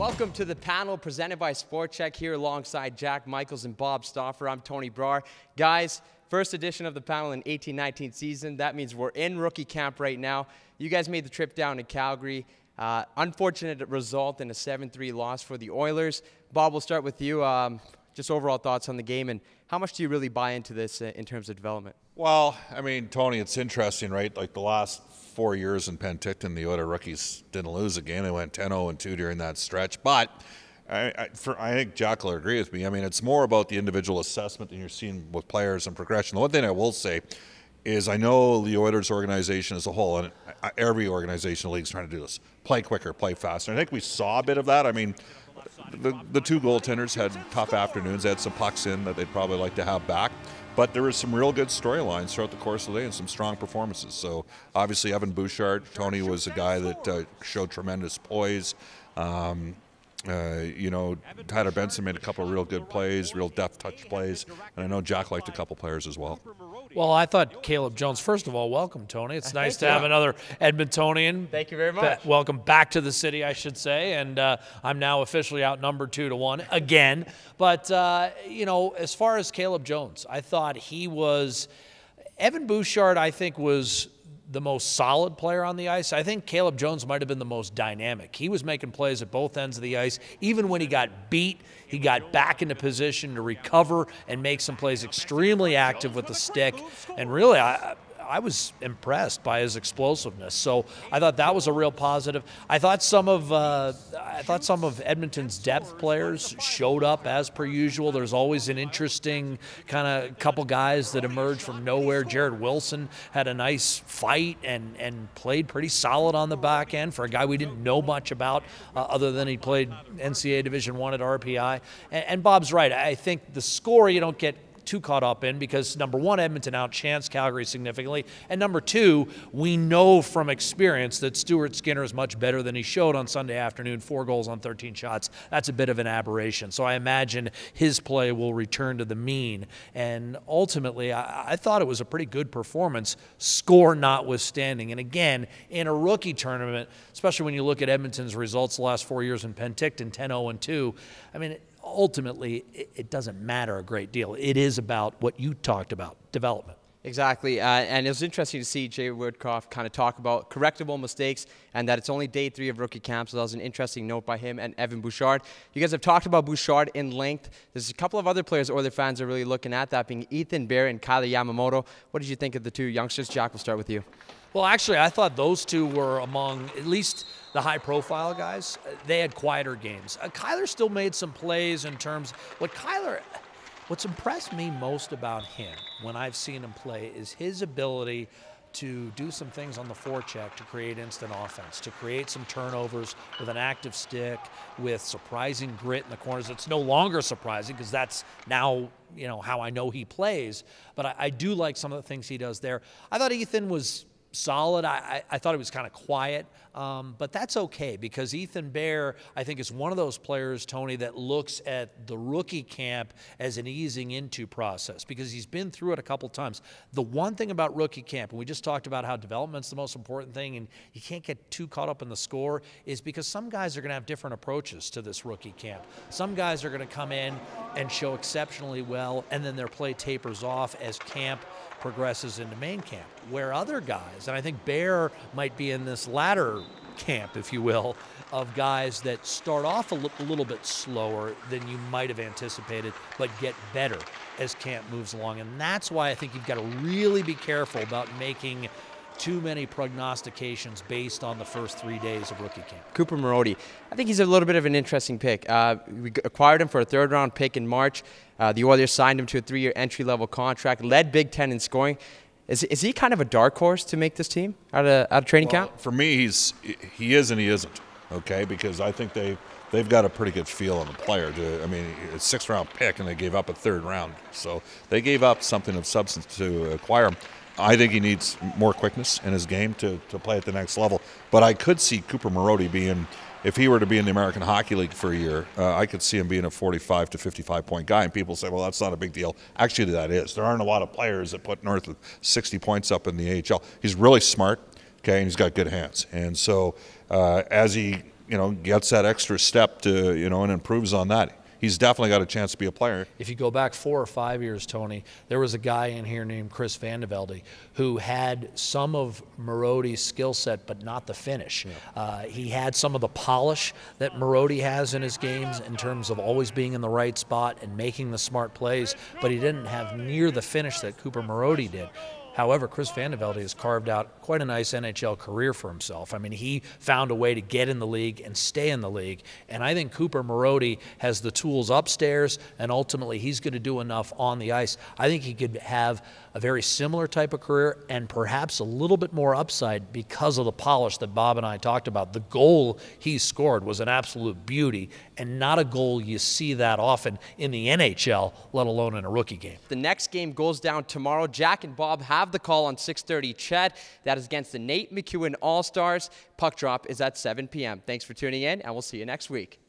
Welcome to the panel presented by Sport Check here alongside Jack Michaels and Bob Stauffer. I'm Tony Brar. Guys, first edition of the panel in 18-19 season. That means we're in rookie camp right now. You guys made the trip down to Calgary. Unfortunate result in a 7-3 loss for the Oilers. Bob, we'll start with you. Just overall thoughts on the game, and how much do you really buy into this in terms of development? Well, I mean, Tony, it's interesting, right? Like the last 4 years in Penticton, the Oilers rookies didn't lose a game. They went 10-0-2 during that stretch. But I think Jack will agree with me. I mean, it's more about the individual assessment than you're seeing with players and progression. The one thing I will say is I know the Oilers organization as a whole, and every organization in the league is trying to do this, play quicker, play faster. And I think we saw a bit of that. I mean, the two goaltenders had tough afternoons. They had some pucks in that they'd probably like to have back. But there was some real good storylines throughout the course of the day and some strong performances. So obviously Evan Bouchard, Tony was a guy that showed tremendous poise. You know, Tyler Benson made a couple of real good plays, real deft touch plays. And I know Jack liked a couple players as well. Well, I thought Caleb Jones, first of all, welcome, Tony. It's nice to have another Edmontonian. Thank you very much. Welcome back to the city, I should say. And I'm now officially outnumbered 2-1 again. But, you know, as far as Caleb Jones, I thought he was – Evan Bouchard, I think, was the most solid player on the ice. I think Caleb Jones might have been the most dynamic. He was making plays at both ends of the ice. Even when he got beat, he got back into position to recover and make some plays, extremely active with the stick. And really, I was impressed by his explosiveness. So I thought that was a real positive. I thought some of Edmonton's depth players showed up as per usual. There's always an interesting kind of couple guys that emerge from nowhere. Jared Wilson had a nice fight and played pretty solid on the back end for a guy we didn't know much about other than he played NCAA Division I at RPI. And Bob's right. I think the score you don't get too caught up in because, number one, Edmonton outchanced Calgary significantly, and number two, we know from experience that Stuart Skinner is much better than he showed on Sunday afternoon. 4 goals on 13 shots. That's a bit of an aberration. So I imagine his play will return to the mean. And ultimately, I thought it was a pretty good performance, score notwithstanding. And again, in a rookie tournament, especially when you look at Edmonton's results the last 4 years in Penticton, 10-0-2, I mean, ultimately, it doesn't matter a great deal. It is about what you talked about, development. Exactly, and it was interesting to see Jay Woodcroft kind of talk about correctable mistakes and that it's only day 3 of rookie camp, so that was an interesting note by him and Evan Bouchard. You guys have talked about Bouchard in length. There's a couple of other players Oilers fans are really looking at, that being Ethan Bear and Kyler Yamamoto. What did you think of the two youngsters? Jack, we'll start with you. Well, actually, I thought those two were among at least the high-profile guys. They had quieter games. Kyler still made some plays in terms – what's impressed me most about him when I've seen him play is his ability to do some things on the forecheck to create instant offense, to create some turnovers with an active stick, with surprising grit in the corners. It's no longer surprising because that's now, you know, how I know he plays. But I do like some of the things he does there. I thought Ethan was solid. I thought he was kind of quiet, but that's okay because Ethan Bear, I think, is one of those players, Tony, that looks at the rookie camp as an easing into process because he's been through it a couple times. The one thing about rookie camp, and we just talked about how development's the most important thing and you can't get too caught up in the score, is because some guys are going to have different approaches to this rookie camp. Some guys are going to come in and show exceptionally well, and then their play tapers off as camp progresses into main camp, where other guys, and I think Bear might be in this latter camp, if you will, of guys that start off a little bit slower than you might have anticipated, but get better as camp moves along. And that's why I think you've got to really be careful about making too many prognostications based on the first 3 days of rookie camp. Cooper Marody, I think he's a little bit of an interesting pick. We acquired him for a 3rd-round pick in March. The Oilers signed him to a 3-year entry-level contract, led Big Ten in scoring. Is he kind of a dark horse to make this team out of training camp? For me, he is and he isn't, okay, because I think they've got a pretty good feel on the player. I mean, a 6th-round pick, and they gave up a 3rd round. So they gave up something of substance to acquire him. I think he needs more quickness in his game to play at the next level. But I could see Cooper Marody being, if he were to be in the American Hockey League for a year, I could see him being a 45 to 55-point guy. And people say, well, that's not a big deal. Actually, that is. There aren't a lot of players that put north of 60 points up in the AHL. He's really smart, okay, and he's got good hands. And so as he gets that extra step to, and improves on that. He's definitely got a chance to be a player. If you go back 4 or 5 years, Tony, there was a guy in here named Chris Vandevelde who had some of Marodi's skill set, but not the finish. Yeah. He had some of the polish that Marodi has in his games in terms of always being in the right spot and making the smart plays, but he didn't have near the finish that Cooper Marodi did. However, Chris Vandevelde has carved out quite a nice NHL career for himself. I mean, he found a way to get in the league and stay in the league. And I think Cooper Marodi has the tools upstairs, and ultimately he's going to do enough on the ice. I think he could have a very similar type of career and perhaps a little bit more upside because of the polish that Bob and I talked about. The goal he scored was an absolute beauty and not a goal you see that often in the NHL, let alone in a rookie game. The next game goes down tomorrow. Jack and Bob have the call on 6:30 CHED. That is against the Nate McEwen All-Stars. Puck drop is at 7 p.m. Thanks for tuning in, and we'll see you next week.